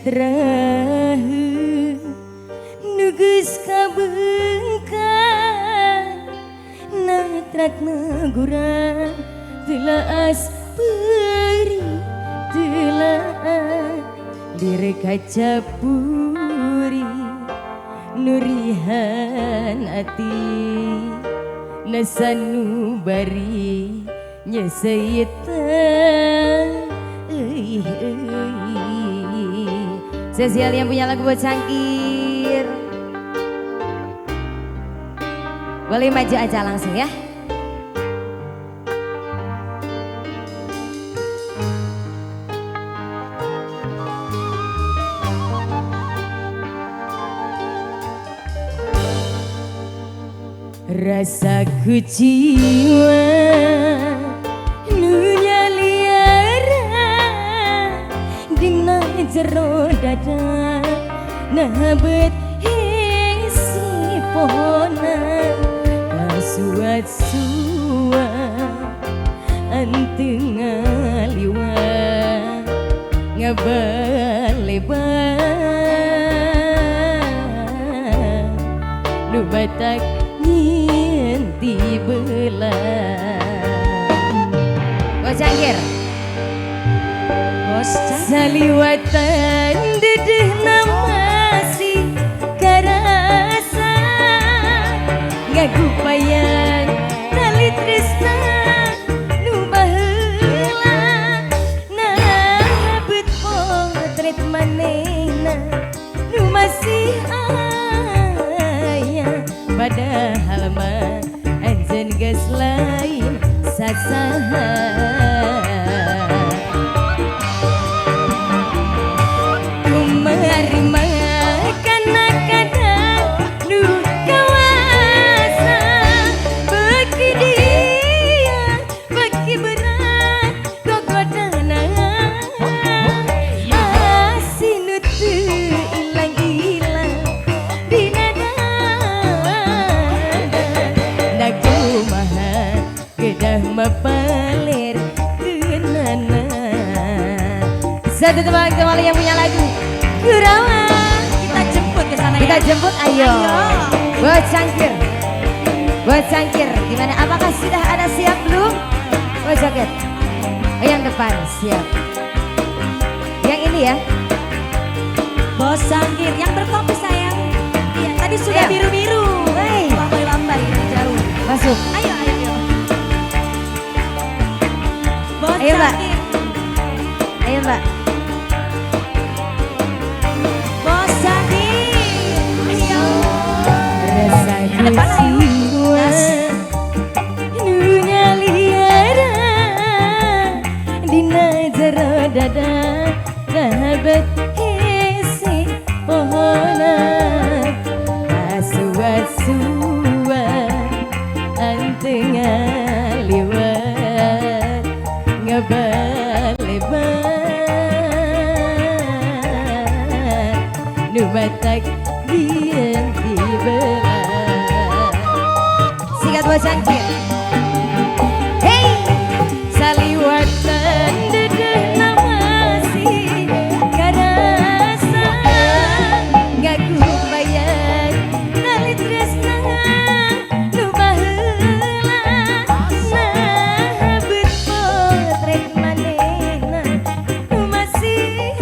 Rahu nugus kabengkan natrak negura telas peri telah direkaca puri nurihan ati nasanu bari nyesaitan Spesial yang punya lagu buat Cangkir. Boleh maju aja langsung ya. Rasa jiwa nunya liara dina jero dada nabet isi pohonan kasuat-suat anteng ngaliwat ngabalebat nu batak nyienti belah. Bos Cangkir, Bos Cangkir. Saliwatan dedeh masih karasa ngagu payang tali tresna nu baheula nabet potret manehna nu masih padahal mah anjen geus lain sasaha kumari mah kana-kana nu kawasa beki dia beki berat gogodana asinu teu ilang-ilang dina kedah mapaler kenana. Satu teman kembali yang punya lagu Kurawa. Kita jemput ke sana ya. Kita jemput ayo. Buat Cangkir. Buat Cangkir. Gimana? Apakah sudah ada siap belum? Buat Joget. Yang depan siap. Yang ini ya. Bos Cangkir yang berkopi sayang. Iya, tadi sudah biru-biru. Lambai-lambai jauh. Masuk. Ayo. Ayo Mbak. Ayo Mbak. Bos Cangkir. Ayo. Rasa jiwa nunya liara dina jero dada nabet isi pohonan kasuat-suat anteng ngaliwat ngabalebat nu batak dienti belah. Sikat Bos Cangkir. Hey, saliwatan dedeh masih karasa ngagu bayang tali tresna nu baheula nabet potret manehna nu masih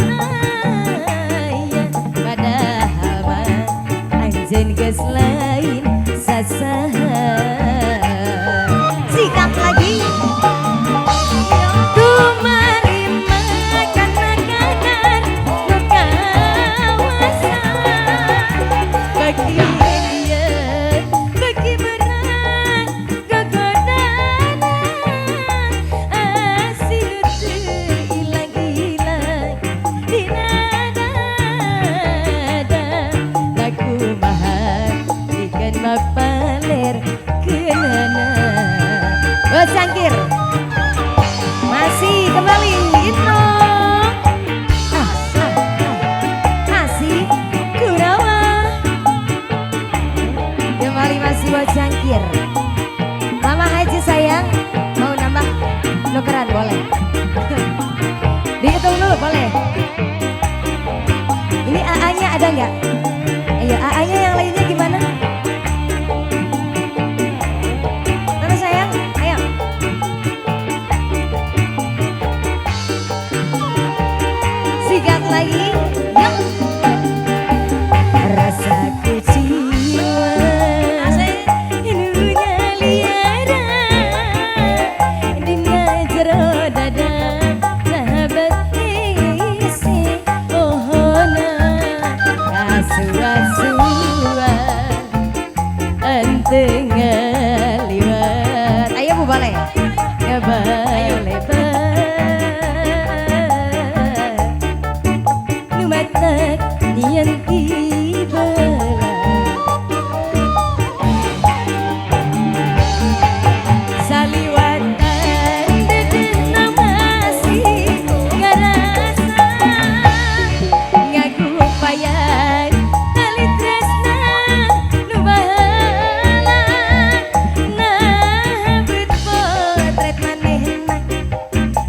aya padahal mah anjeun geus lain sasaha. Sikat lagi. Kumari makan makanan nu kawasa bagi dia bagi berat gogodana asinu teu ilang-ilang dina dada lagu mahal ikan mapaler kenana. Bos Cangkir masih kembali itu masih Kurawa suwa-suwa enteng ngeliwat. Ayo Bu Balai. Numatak nian tibelah saliwatan dedena masih ngarasa ngaku payan tali tresna nu baheula nah bet potret manehna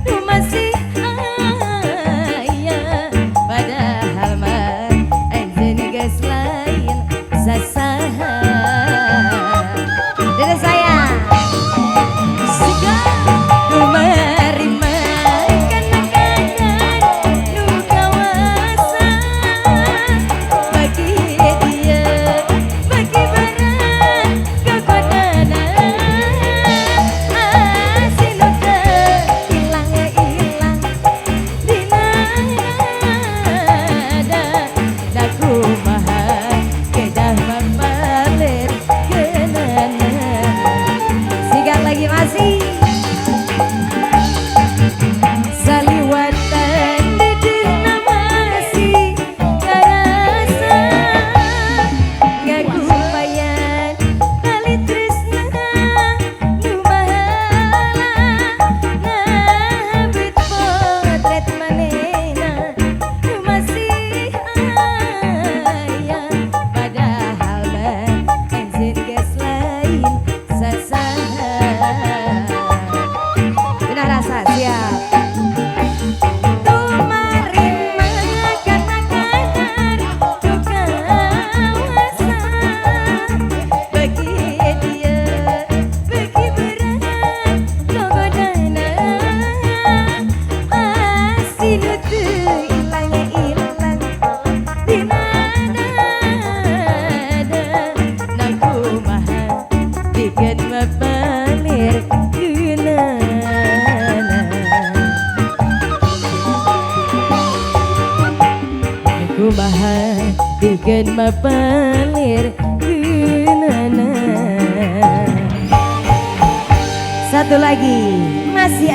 nu masih aya padahal mah anjeun geus lain sasaha. Dede sayang kumaha bikin mapalir geunana. Satu lagi masih